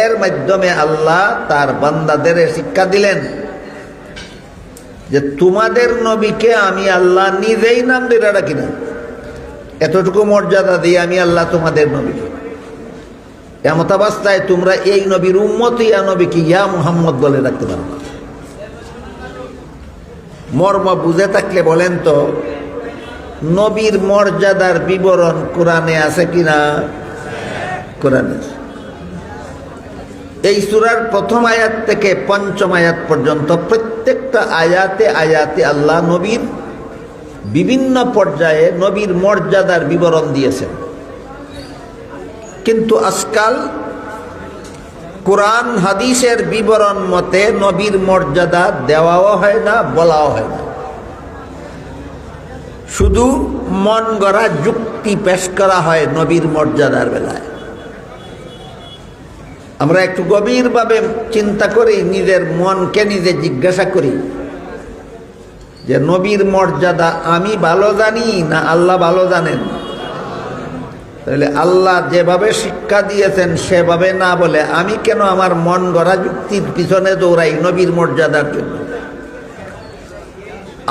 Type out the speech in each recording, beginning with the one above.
এর মাধ্যমে আল্লাহ তার বান্দাদের শিক্ষা দিলেন যে তোমাদের নবীকে আমি আল্লাহ নিজেই নাম দিয়ে ডাকি না, এতটুকু মর্যাদা দিয়ে আমি আল্লাহ তোমাদের নবীকে। এমত অবস্থায় তোমরা এই নবীর উম্মত ইয়া নবীকে ইয়া মুহাম্মদ বলে রাখতে পারো না। মর্ম বুঝে থাকলে বলেন তো, নবীর মর্যাদার বিবরণ কোরআনে আছে কিনা? কোরআনে আছে। এই সূরার প্রথম আয়াত থেকে পঞ্চম আয়াত পর্যন্ত প্রত্যেকটা আয়াতে আয়াতে আল্লাহ নবীর বিভিন্ন পর্যায়ে নবীর মর্যাদার বিবরণ দিয়েছেন। কিন্তু আজকাল কোরআন হাদিসের বিবরণ মতে নবীর মর্যাদা দেওয়াও হয় না, বলাও হয় না। শুধু মন গড়া যুক্তি পেশ করা হয় নবীর মর্যাদার বেলায়। আমরা একটু গভীরভাবে চিন্তা করি, নিজের মনকে নিজে জিজ্ঞাসা করি যে নবীর মর্যাদা আমি ভালো জানি না আল্লাহ ভালো জানেন? তাহলে আল্লাহ যেভাবে শিক্ষা দিয়েছেন সেভাবে না বলে আমি কেন আমার মন গড়া যুক্তির পিছনে দৌড়াই নবীর মর্যাদার জন্য?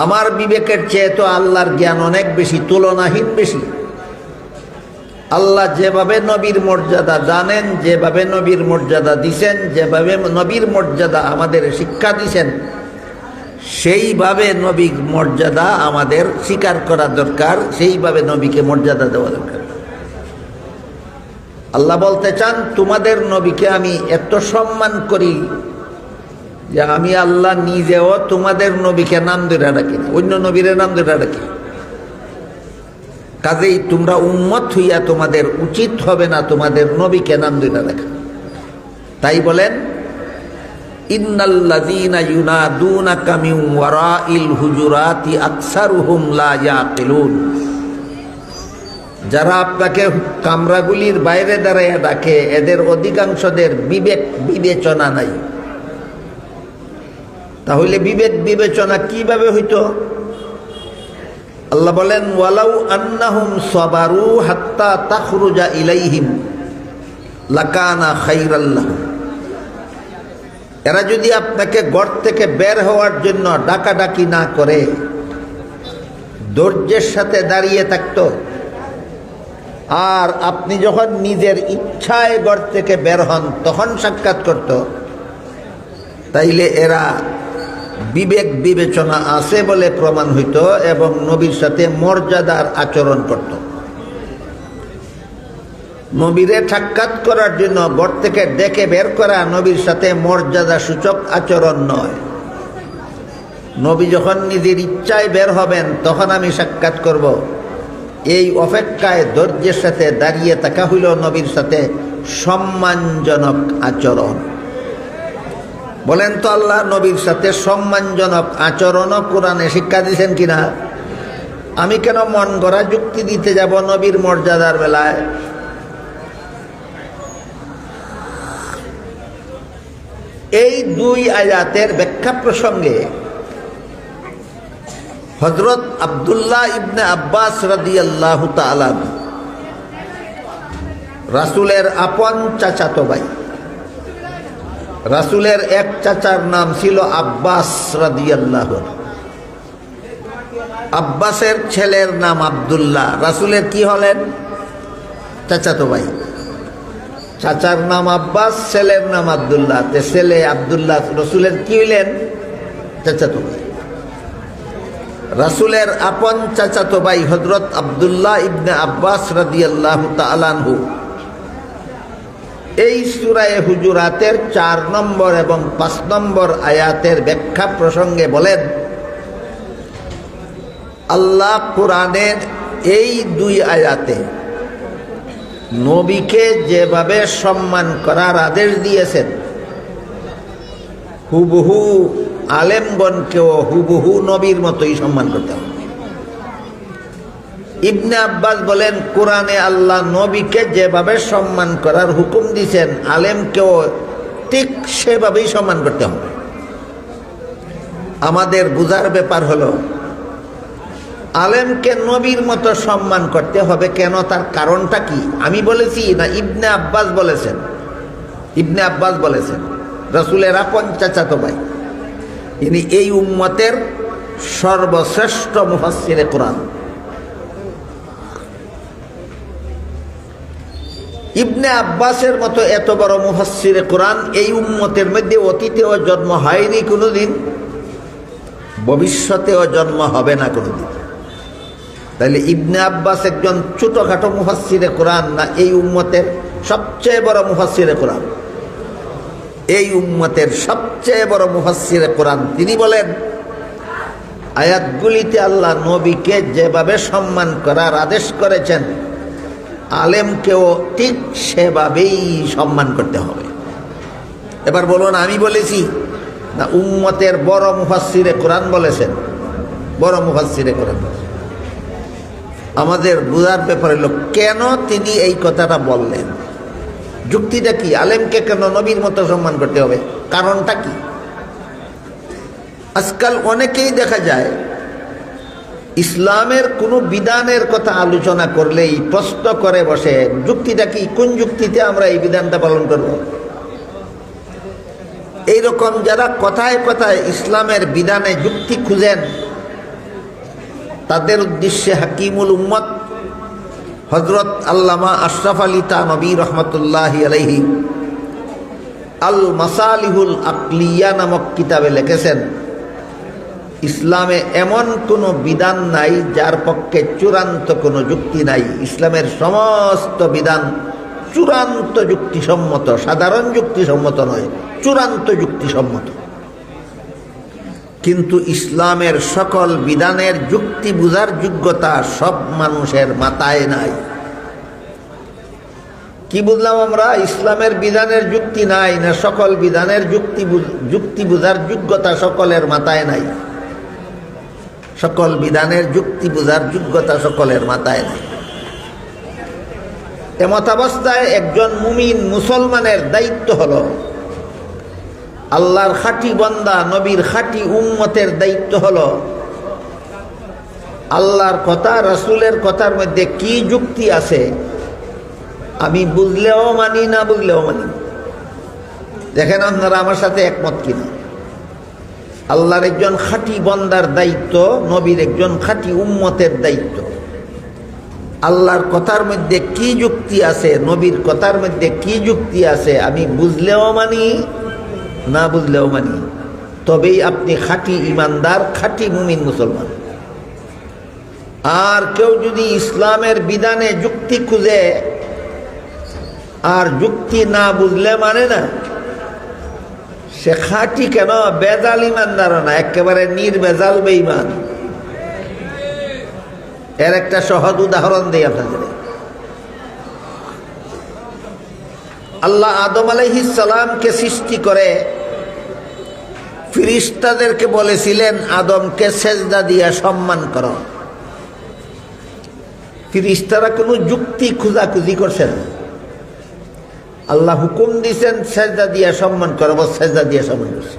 আমার বিবেকের চেয়ে তো আল্লাহর জ্ঞান অনেক বেশি, তুলনাহীন বেশি। আল্লাহ যেভাবে নবীর মর্যাদা জানেন, যেভাবে নবীর মর্যাদা দিছেন, যেভাবে নবীর মর্যাদা আমাদের শিক্ষা দিছেন, সেইভাবে নবীর মর্যাদা আমাদের স্বীকার করা দরকার, সেইভাবে নবীকে মর্যাদা দেওয়া দরকার। আল্লাহ বলতে চান তোমাদের নবীকে আমি এত সম্মান করি যে আমি আল্লাহ নিজেও তোমাদের নবীকে নাম ধরে ডাকি না, অন্য নবীর নাম ধরে ডাকি। কাজেই তোমরা উম্মত হইয়া তোমাদের উচিত হবে না তোমাদের নবীকে নাম ধরে রাখা। তাই বলেন ইন্নাল্লাযীনা ইউনাদুনাকা মিন ওয়ারাইল হুজুরাতি আকসারুহুম লা ইয়াকিলুন। যারা আপনাকে কামরাগুলির বাইরে দাঁড়াইয়া ডাকে এদের অধিকাংশদের বিবেক বিবেচনা নাই। তাহলে বিবেক বিবেচনা কিভাবে হইতো? আল্লাহ বলেন ওয়ালাউ আন্নাহুম সাবারু হাত্তা তাখরুজা ইলাইহিম লাকানা খাইরাল লাহুম। এরা যদি আপনাকে ঘর থেকে বের হওয়ার জন্য ডাকাডাকি না করে ধৈর্যের সাথে দাঁড়িয়ে থাকতো, আর আপনি যখন নিজের ইচ্ছায় ঘর থেকে বের হন তখন সাক্ষাৎ করত, তাইলে এরা বিবেক বিবেচনা আছে বলে প্রমাণ হইত এবং নবীর সাথে মর্যাদার আচরণ করত। নবীরে সাক্ষাৎ করার জন্য ঘর থেকে ডেকে বের করা নবীর সাথে মর্যাদা সূচক আচরণ নয়। নবী যখন নিজের ইচ্ছায় বের হবেন তখন আমি সাক্ষাৎ করব, এই অপেক্ষায় ধৈর্যের সাথে দাঁড়িয়ে থাকা হইল নবীর সাথে সম্মানজনক আচরণ। বলেন তো আল্লাহ নবীর সাথে সম্মানজনক আচরণও কোরআনে শিক্ষা দিয়েছেন কিনা? আমি কেন মন গড়া যুক্তি দিতে যাব নবীর মর্যাদার বেলায়? এই দুই আয়াতের ব্যাখ্যা প্রসঙ্গে হযরত আব্দুল্লাহ ইবনে আব্বাস রাদিয়াল্লাহু তাআলা রাসূলের আপন চাচাতো ভাই, রাসূলের এক চাচার নাম ছিল আব্বাস রাদিয়াল্লাহু। আব্বাসের ছেলের নাম আব্দুল্লাহ। রাসূলের কি হলেন? চাচাতো ভাই। চাচার নাম আব্বাস, ছেলের নাম আব্দুল্লাহ। ছেলে আব্দুল্লাহ রাসূলের কি হইলেন? চাচাতো ভাই। রাসূলের আপন চাচাতো ভাই হযরত আব্দুল্লাহ ইবনে আব্বাস রাদিয়াল্লাহু তাআলা আনহু এই সূরা হুজুরাতের 4 নম্বর এবং 5 নম্বর আয়াতের ব্যাখ্যা প্রসঙ্গে বলেন, আল্লাহ কোরআনের এই দুই আয়াতে নবীকে যেভাবে সম্মান করার আদেশ দিয়েছেন, হুবহু আলেমগণকেও হুবহু নবীর মতোই সম্মান করতে হবে। ইবনে আব্বাস বলেন কোরআনে আল্লাহ নবীকে যেভাবে সম্মান করার হুকুম দিয়েছেন আলেমকেও ঠিক সেভাবেই সম্মান করতে হবে। আমাদের বুঝার ব্যাপার হলো আলেমকে নবীর মতো সম্মান করতে হবে কেন, তার কারণটা কি? আমি বলেছি না ইবনে আব্বাস বলেছেন? ইবনে আব্বাস বলেছেন, রাসূলের আপন চাচাতো ভাই, ইনি এই উম্মতের সর্বশ্রেষ্ঠ মুফাসসিরে কোরআন। ইবনে আব্বাসের মতো এত বড় মুফাসসিরে কোরআন এই উম্মতের মধ্যে অতীতেও জন্ম হয়নি কোনোদিন, ভবিষ্যতেও জন্ম হবে না কোনোদিন। তাহলে ইবনে আব্বাস একজন ছোটখাটো মুফাসসিরে কোরআন না এই উম্মতের সবচেয়ে বড় মুফাসসিরে কোরআন? এই উম্মতের সবচেয়ে বড় মুফাসসিরে কোরআন। তিনি বলেন, আয়াতগুলিতে আল্লাহ নবীকে যেভাবে সম্মান করার আদেশ করেছেন, আলেমকেও ঠিক সেভাবেই সম্মান করতে হবে। এবার বলুন, আমি বলেছি না উম্মতের বড় মুফাসসিরে কোরআন বলেছেন? বড় মুফাসসিরে কোরআন। আমাদের বুঝার ব্যাপার হলো কেন তিনি এই কথাটা বললেন, যুক্তিটা কি? আলেমকে কেন নবীর মতো সম্মান করতে হবে? কারণটা কি? আজকাল অনেকেই দেখা যায় ইসলামের কোনো বিধানের কথা আলোচনা করলেই প্রশ্ন করে বসে, যুক্তিটা কি? কোন যুক্তিতে আমরা এই বিধানটা পালন করব? এইরকম যারা কথায় কথায় ইসলামের বিধানে যুক্তি খুঁজেন, তাদের উদ্দেশ্যে হাকিমুল উম্মত হযরত আল্লামা আশরাফ আলী থানভী রহমতুল্লাহি আলাইহি আল মাসালিহুল আকলিয়া নামক কিতাবে লিখেছেন, ইসলামে এমন কোনো বিধান নাই যার পক্ষে চূড়ান্ত কোনো যুক্তি নাই। ইসলামের সমস্ত বিধান চূড়ান্ত যুক্তিসম্মত, সাধারণ যুক্তিসম্মত নয়, চূড়ান্ত যুক্তিসম্মত। কিন্তু ইসলামের সকল বিধানের যুক্তি বুঝার যোগ্যতা সব মানুষের মাথায় নাই। কি বুঝলাম আমরা? ইসলামের বিধানের যুক্তি নাই না সকল বিধানের যুক্তি বুঝার যোগ্যতা সকলের মাথায় নাই? সকল বিধানের যুক্তি বুঝার যোগ্যতা সকলের মাথায় নাই। এমতাবস্থায় একজন মুমিন মুসলমানের দায়িত্ব হলো, আল্লাহর খাঁটি বান্দা নবীর খাঁটি উম্মতের দায়িত্ব হলো আল্লাহর কথা রাসূলের কথার মধ্যে কি যুক্তি আছে আমি বুঝলেও মানি না বুঝলেও মানি। দেখেন আপনারা আমার সাথে একমত কিনা? আল্লাহর একজন খাঁটি বান্দার দায়িত্ব, নবীর একজন খাঁটি উম্মতের দায়িত্ব। আল্লাহর কথার মধ্যে কি যুক্তি আছে, নবীর কথার মধ্যে কি যুক্তি আছে আমি বুঝলেও মানি না বুঝলেও মানি, তবেই আপনি খাঁটি ইমানদার, খাঁটি মুমিন মুসলমান। আর কেউ যদি ইসলামের বিধানে যুক্তি খুঁজে আর যুক্তি না বুঝলে মানে না, সে খাঁটি কেন, বেজাল ইমানদার না, একেবারে নির্বেজাল বেঈমান। এর একটা সহজ উদাহরণ দেই আপনাদের। আল্লাহ আদম আলাইহিস সালামকে সৃষ্টি করে ফেরেশতাদেরকে বলেছিলেন আদমকে সেজদা দিয়া সম্মান করো। ফেরেশতারা কোনো যুক্তি খোঁজাখুঁজি করছেন, আল্লাহ হুকুম দিয়েছেন সেজদা দিয়া সম্মান করো, সেজদা দিয়া সম্মান করছে।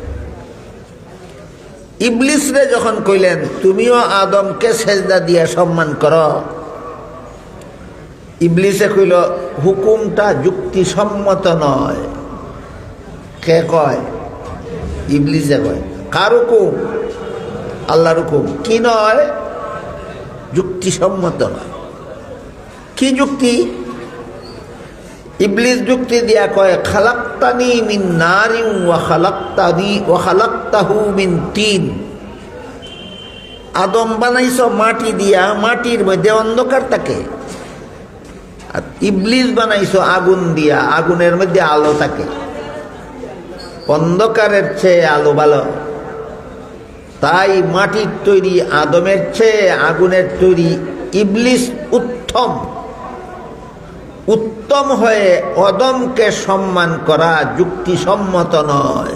ইবলিসরে যখন কইলেন তুমিও আদমকে সেজদা দিয়া সম্মান করো, ইবলিসে কইল হুকুমটা যুক্তিসম্মত নয়। কে কয়? ইবলিসে কয়। কার হুকুম? আল্লাহর হুকুম। কি নয়? যুক্তিসম্মত নয়। কি যুক্তি? ইবলিস যুক্তি দিয়া কয় খালাক্তানি মিন নারিন ওয়া খালাক্তাহু মিন তিন। আদম বানাইছো মাটি দিয়া, মাটির মধ্যে অন্ধকার থাকে, আর ইবলিস বানাইছো আগুন দিয়া, আগুনের মধ্যে আলো থাকে। অন্ধকারের চেয়ে আলো ভালো, তাই মাটির তৈরি আদমের চেয়ে আগুনের তৈরি ইবলিস উত্তম। উত্তম হয়ে অদমকে সম্মান করা যুক্তিসম্মত নয়।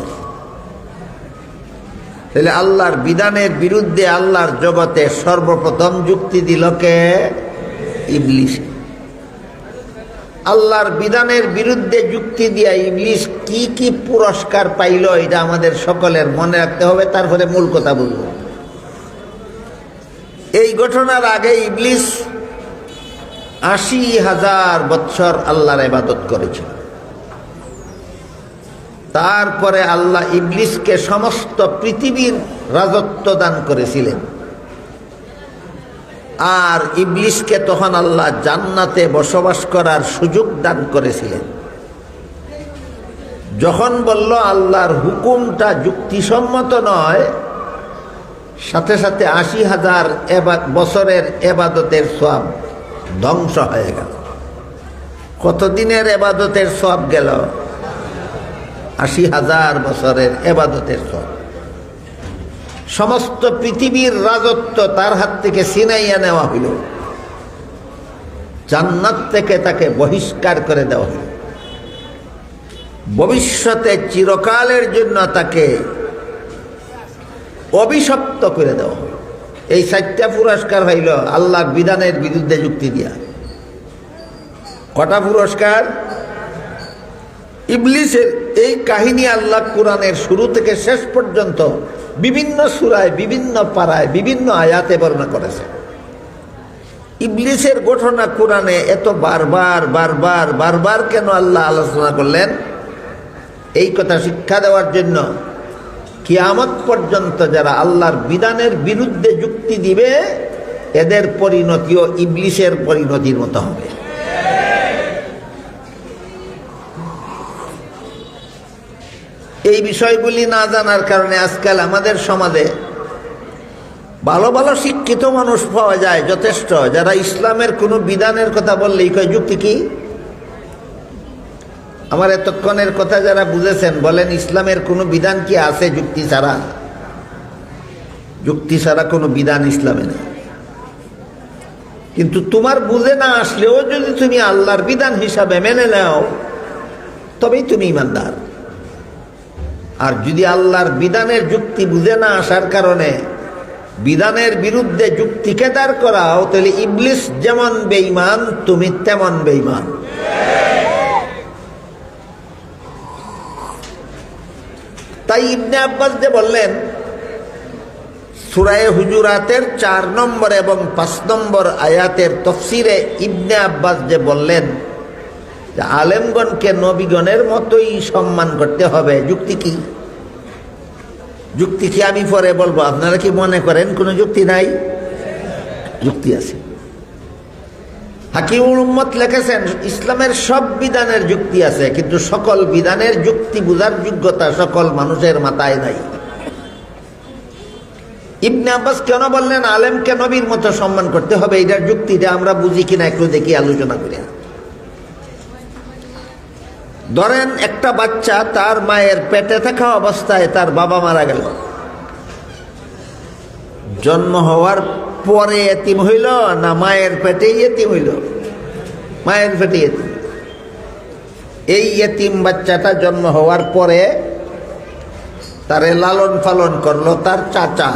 তাহলে আল্লাহর বিধানের বিরুদ্ধে আল্লাহর জগতে সর্বপ্রথম যুক্তি দিল কে? ইবলিস। আল্লাহর বিধানের বিরুদ্ধে যুক্তি দিয়া ইবলিস কি কি পুরস্কার পাইল এটা আমাদের সকলের মনে রাখতে হবে, তারপরে মূল কথা বলব। এই ঘটনার আগে ইবলিস 80,000 বৎসর আল্লাহর ইবাদত করেছিল। তারপরে আল্লাহ ইবলিসকে সমস্ত পৃথিবীর রাজত্ব দান করেছিলেন। আর ইবলিসকে তখন আল্লাহ জান্নাতে বসবাস করার সুযোগ দান করেছিলেন। যখন বলল আল্লাহর হুকুমটা যুক্তিসম্মত নয়, সাথে সাথে ৮০,০০০ বছরের এবাদতের সওয়াব ধ্বংস হয়ে গেল। কতদিনের এবাদতের সওয়াব গেল? ৮০,০০০ বছরের এবাদতের সওয়াব। সমস্ত পৃথিবীর রাজত্ব তার হাত থেকে ছিনাইয়া নেওয়া হইল, জান্নাত থেকে তাকে বহিষ্কার করে দেওয়া হইল, ভবিষ্যতে চিরকালের জন্য তাকে অভিশপ্ত করে দেওয়া হইল। এই ৪টা পুরস্কার হইল আল্লাহর বিধানের বিরুদ্ধে যুক্তি দিয়া। কটা পুরস্কার? ইবলিসের এই কাহিনী আল্লাহ কোরআনের শুরু থেকে শেষ পর্যন্ত বিভিন্ন সূরায়, বিভিন্ন পারায়, বিভিন্ন আয়াতে বর্ণনা করেছে। ইবলিসের ঘটনা কোরআনে এত বারবার বারবার বারবার কেন আল্লাহ আলোচনা করলেন? এই কথা শিক্ষা দেওয়ার জন্য কিয়ামত পর্যন্ত যারা আল্লাহর বিধানের বিরুদ্ধে যুক্তি দিবে, এদের পরিণতিও ইবলিসের পরিণতির মতো হবে। এই বিষয়গুলি না জানার কারণে আজকাল আমাদের সমাজে ভালো ভালো শিক্ষিত মানুষ পাওয়া যায় যথেষ্ট, যারা ইসলামের কোনো বিধানের কথা বললেই কয় যুক্তি কি? আমার এতক্ষণের কথা যারা বুঝেছেন বলেন, ইসলামের কোনো বিধান কি আছে যুক্তি ছাড়া? যুক্তি ছাড়া কোনো বিধান ইসলামে নেই। কিন্তু তোমার বুঝে না আসলেও যদি তুমি আল্লাহর বিধান হিসাবে মেনে নাও, তবেই তুমি ঈমানদার। আর যদি আল্লাহর বিধানের যুক্তি বুঝে না আসার কারণে বিধানের বিরুদ্ধে যুক্তিকে দাঁড় করাও, তাহলে ইবলিস যেমন বেঈমান তুমি তেমন বেঈমান। তাই ইবনে আব্বাস যে বললেন, সূরা হুজুরাতের ৪ নম্বর এবং ৫ নম্বর আয়াতের তফসিরে ইবনে আব্বাস যে বললেন যে আলেমগণকে নবীগণের মতোই সম্মান করতে হবে, যুক্তি কি? যুক্তি কি আমি পরে বলবো। আপনারা কি মনে করেন কোনো যুক্তি নাই? যুক্তি আছে। হাকিমুল উম্মত লিখেছেন, ইসলামের সব বিধানের যুক্তি আছে, কিন্তু সকল বিধানের যুক্তি বুঝার যোগ্যতা সকল মানুষের মাথায় নাই। ইবনে আব্বাস কেন বললেন আলেমকে নবীর মতো সম্মান করতে হবে? এটার যুক্তিটা আমরা বুঝি কিনা একটু দেখি, আলোচনা করি। ধরেন একটা বাচ্চা তার মায়ের পেটে থাকা অবস্থায় তার বাবা মারা গেল, জন্ম হওয়ার পরে এতিম হইল না মায়ের পেটেই এতিম হইল? মায়ের পেটে এতিম। এই এতিম বাচ্চাটা জন্ম হওয়ার পরে তারে লালন পালন করলো তার চাচা,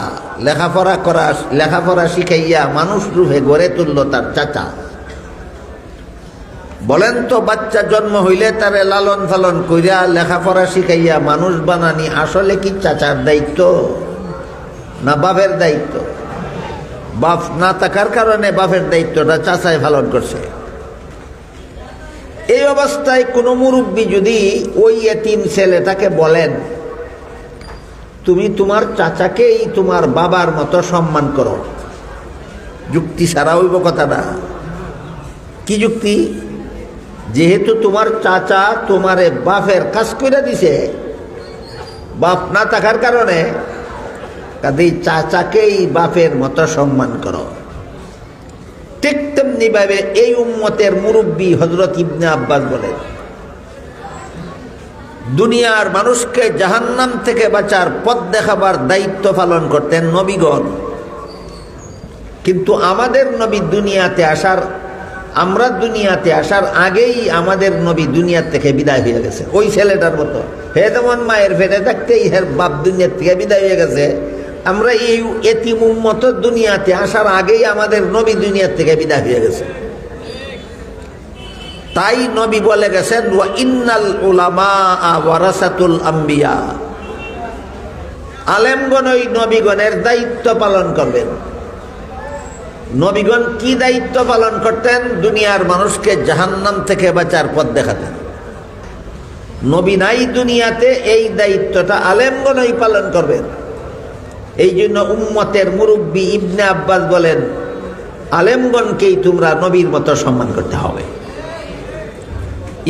লেখাপড়া শিখাইয়া মানুষ রূপে গড়ে তুললো তার চাচা। বলেন তো, বাচ্চা জন্ম হইলে তারে লালন পালন কইরা লেখাপড়া শিখাইয়া মানুষ বানানি আসলে কি চাচার দায়িত্ব না বাপের দায়িত্ব? বাপ না থাকার কারণে বাপের দায়িত্বটা চাচাই পালন করছে। এই অবস্থায় কোনো মুরব্বী যদি ওই এতিম ছেলেটাকে বলেন, তুমি তোমার চাচাকেই তোমার বাবার মতো সম্মান করো, যুক্তি ছাড়া হইব কথাটা। কি যুক্তি? যেহেতু তোমার চাচা তোমারে বাপের কাজ করে দিছে, বাপ না থাকার কারণে কাজেই চাচাকেই বাপের মতো সম্মান করো। ঠিক তেমনি ভাবে এই উম্মতের মুরব্বী হযরত ইবনে আব্বাস বলেন, দুনিয়ার মানুষকে জাহান্নাম থেকে বাঁচার পথ দেখাবার দায়িত্ব পালন করতেন নবীগণ। কিন্তু আমাদের নবী দুনিয়াতে আমরা দুনিয়াতে আসার আগেই আমাদের নবী দুনিয়া থেকে বিদায় হয়ে গেছে। ওই ছেলেটার মতো, হে যেমন মায়ের পেটে থাকতেই হের বাপ দুনিয়া থেকে বিদায় হয়ে গেছে, আমরা এই এতিম উম্মত দুনিয়াতে আসার আগেই আমাদের নবী দুনিয়া থেকে বিদায় হয়ে গেছে। তাই নবী বলে গেছেন, ওয়া ইন্নাল উলামা ওয়ারাসাতুল আম্বিয়া, আলেমগণ ওই নবীগণের দায়িত্ব পালন করবেন। নবীগণ কি দায়িত্ব পালন করতেন? দুনিয়ার মানুষকে জাহান্নাম থেকে বাঁচার পথ দেখাতেন। নবী নাই দুনিয়াতে, এই দায়িত্বটা আলেমগণই পালন করবেন। এই জন্য উম্মতের মুরব্বী ইবনে আব্বাস বলেন, আলেমগণকেই তোমরা নবীর মতো সম্মান করতে হবে।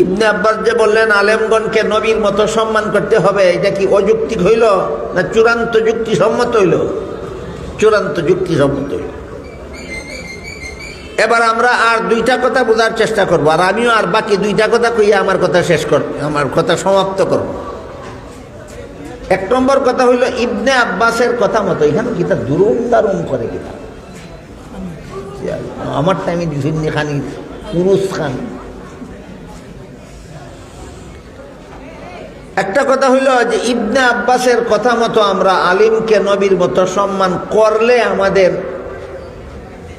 ইবনে আব্বাস যে বললেন আলেমগণকে নবীর মতো সম্মান করতে হবে, এটা কি অযৌক্তিক হইল না চূড়ান্ত যুক্তিসম্মত হইল? চূড়ান্ত যুক্তিসম্মত হইল। এবার আমরা আর দুইটা কথা বোঝার চেষ্টা করব, আর আমিও আর বাকি দুইটা কথা কইয়া আমার কথা শেষ করব, আমার কথা সমাপ্ত করব। এক নম্বর কথা হইল ইবনে আব্বাসের কথা মতো এখানে কিতা দুরুম দারুম করে কিতা আমার টাইমে দিশুননি খানি পুরুষ খান। একটা কথা হইল যে ইবনে আব্বাসের কথা মতো আমরা আলিমকে নবীর মতো সম্মান করলে আমাদের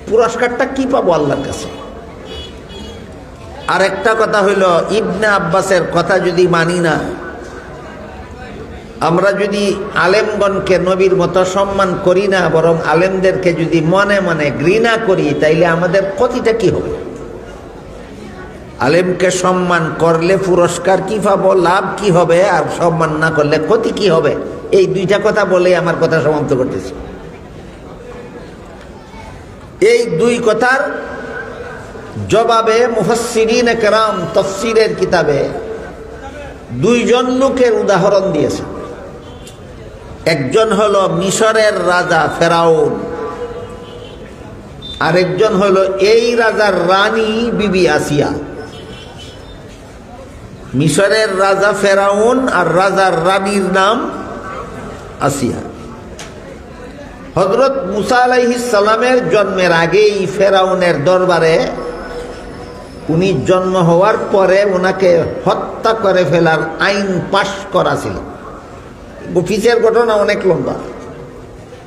পুরস্কারটা কি পাবো আল্লাহর কাছে। আর একটা কথা হইল ইবনে আব্বাসের কথা যদি মানি না, আমরা যদি আলেমগণকে নবীর মতো সম্মান করি না, বরং আলেমদেরকে যদি মনে মনে ঘৃণা করি, তাইলে আমাদের ক্ষতিটা কি হবে? আলেমকে সম্মান করলে পুরস্কার কি পাবো, লাভ কি হবে, আর সম্মান না করলে ক্ষতি কি হবে? এই দুইটা কথা বলে আমার কথা সমাপ্ত করতেছি। এই দুই কথার জবাবে মুফাসসিরিনে কেরাম তাফসীরের কিতাবে দুইজন লোকের উদাহরণ দিয়েছে। একজন হলো মিশরের রাজা ফেরাউন, আরেকজন হলো এই রাজার রানী বিবি আসিয়া। মিশরের রাজা ফেরাউন আর রাজার রানীর নাম আসিয়া। হযরত মুসা আলাইহিস সালামের জন্মের আগেই ফেরাউনের দরবারে উনি জন্ম হওয়ার পরে ওনাকে হত্যা করে ফেলার আইন পাশ করা ছিল। অফিসের ঘটনা অনেক লম্বা,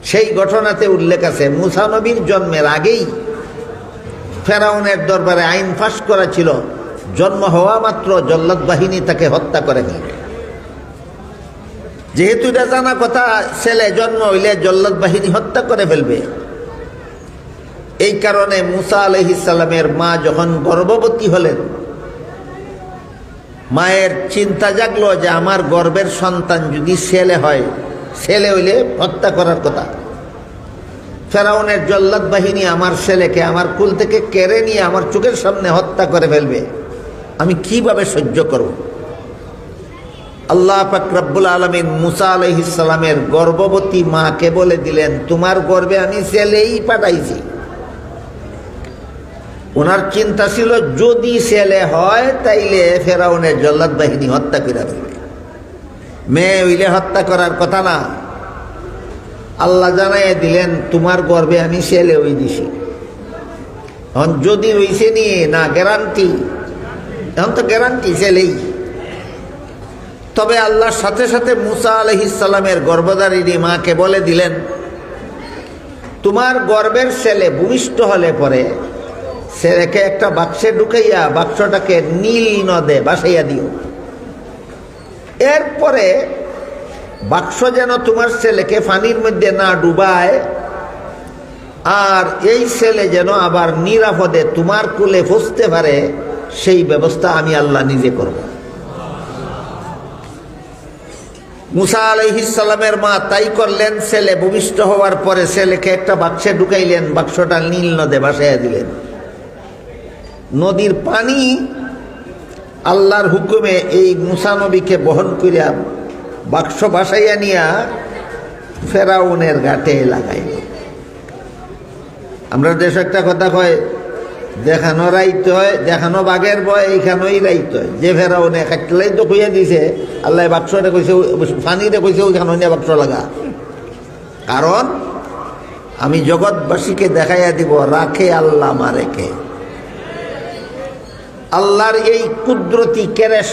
সেই ঘটনাতে উল্লেখ আছে মুসা নবীর জন্মের আগেই ফেরাউনের দরবারে আইন পাশ করা ছিল, জন্ম হওয়া মাত্র জল্লাদ বাহিনী তাকে হত্যা করে ফেলবে। যেহেতু এটা জানা কথা, ছেলে জন্ম হইলে জল্লাদ বাহিনী হত্যা করে ফেলবে, এই কারণে মুসা আলাইহিস সালামের মা যখন গর্ভবতী হলেন, মায়ের চিন্তা জাগলো যে আমার গর্ভের সন্তান যদি ছেলে হয়, ছেলে হইলে হত্যা করার কথা। ফেরাউনের জল্লাদ বাহিনী আমার ছেলেকে আমার কুল থেকে কেড়ে নিয়ে আমার চোখের সামনে হত্যা করে ফেলবে, আমি কিভাবে সহ্য করব? আল্লাহ পাক রব্বুল আলামিন মুসা আলাইহিস সালামের গর্ভবতী মাকে বলে দিলেন, তোমার গর্ভে আমি ছেলেই পাঠাইছি। ওনার চিন্তা ছিল যদি ছেলে হয় তাইলে ফেরাউনের জল্লাদ বাহিনী হত্যা করে ফেলবে, মেয়ে হইলে হত্যা করার কথা না। আল্লাহ জানাইয়া দিলেন তোমার গর্ভে আমি ছেলে হই দিছি। এখন যদি হইছে নিয়ে না গ্যারান্টি, এখন তো গ্যারান্টি ছেলেই। তবে আল্লাহর সাথে সাথে মুসা আলাইহিস সালামের গর্ভধারিণী মাকে বলে দিলেন, তোমার গর্ভের ছেলে ভূমিষ্ঠ হলে পরে ছেলেকে একটা বাক্সে ঢুকাইয়া বাক্সটাকে নীল নদে ভাসাইয়া দিও। এরপরে বাক্স যেন তোমার ছেলেকে পানির মধ্যে না ডুবায়, আর এই ছেলে যেন আবার নিরাপদে তোমার কোলে পৌঁছতে পারে, সেই ব্যবস্থা আমি আল্লাহ নিজে করব। মুসা আলাইহিস সালামের মা তাই করলেন। ছেলে ভূমিষ্ঠ হওয়ার পরে ছেলেকে একটা বাক্সে ঢুকাইলেন, বাক্সটা নীল নদে ভাসাইয়া দিলেন। নদীর পানি আল্লাহর হুকুমে এই মুসা নবীকে বহন করিয়া বাক্স ভাসাইয়া নিয়া ফেরাউনের ঘাটে লাগাইল। আমরা দেশ একটা কথা কয়, দেখানো রাইত হয়, দেখানো বাঘের ভয়, এইখানেই রাইত হয়। যে ফেরাউনে কাটলাই তো কইয়া দিছে, আল্লাহ বাক্সটা কইছে, পানিতে কইছে ওইখানে নিয়ে বাক্স লাগা। কারণ আমি জগৎবাসীকে দেখাইয়া দিব, রাখে আল্লাহ মারেকে। আল্লাহর এই কুদরতি কেরেশ